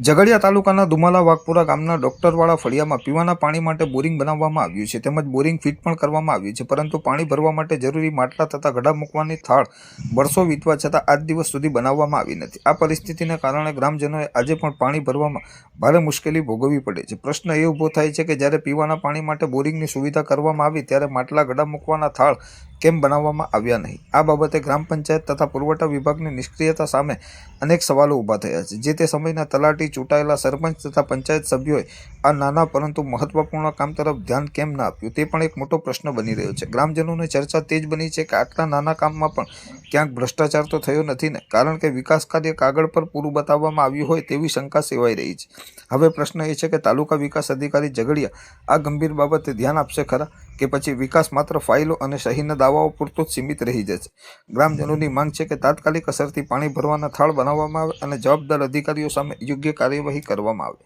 ઝઘડિયા તાલુકાના દુમાલા વાઘપુરા ગામના ડોક્ટરવાળા ફળિયામાં પીવાના પાણી માટે બોરિંગ બનાવવામાં આવ્યું છે તેમજ બોરિંગ ફિટ પણ કરવામાં આવ્યું છે, પરંતુ પાણી ભરવા માટે જરૂરી માટલા તથા ગડા મૂકવાની થાળ વર્ષો વીતવા છતાં આજ દિવસ સુધી બનાવવામાં આવી નથી। આ પરિસ્થિતિને કારણે ગ્રામજનોએ આજે પણ પાણી ભરવામાં ભારે મુશ્કેલી ભોગવવી પડે છે। પ્રશ્ન એ ઊભો થાય છે કે જ્યારે પીવાના પાણી માટે બોરિંગની સુવિધા કરવામાં આવી ત્યારે માટલા ગડા મૂકવાના થાળ કેમ બનાવવામાં આવ્યા નહીં। આ બાબતે ગ્રામ પંચાયત તથા પુરવઠા વિભાગની નિષ્ક્રિયતા સામે અનેક સવાલો ઊભા થયા છે। જે તે સમયના તલાટી, ચૂંટાયેલા સરપંચ તથા પંચાયત સભ્યોએ આ નાના પરંતુ મહત્વપૂર્ણ કામ તરફ ધ્યાન કેમ ન આપ્યું તે પણ એક મોટો પ્રશ્ન બની રહ્યો છે। ગ્રામજનોની ચર્ચા તે જ બની છે કે આટલા નાના કામમાં પણ ક્યાંક ભ્રષ્ટાચાર તો થયો નથી ને, કારણ કે વિકાસ કાર્ય કાગળ પર પૂરું બતાવવામાં આવ્યું હોય તેવી શંકા સેવાઈ રહી છે। હવે પ્રશ્ન એ છે કે તાલુકા વિકાસ અધિકારી ઝઘડિયા આ ગંભીર બાબતે ધ્યાન આપશે ખરા કે પછી વિકાસ માત્ર ફાઇલો અને સહીના દાવાઓ પૂરતો જ સીમિત રહી જશે। ગ્રામજનોની માંગ છે કે તાત્કાલિક અસરથી પાણી ભરવાના થાળ બનાવવામાં આવે અને જવાબદાર અધિકારીઓ સામે યોગ્ય કાર્યવાહી કરવામાં આવે।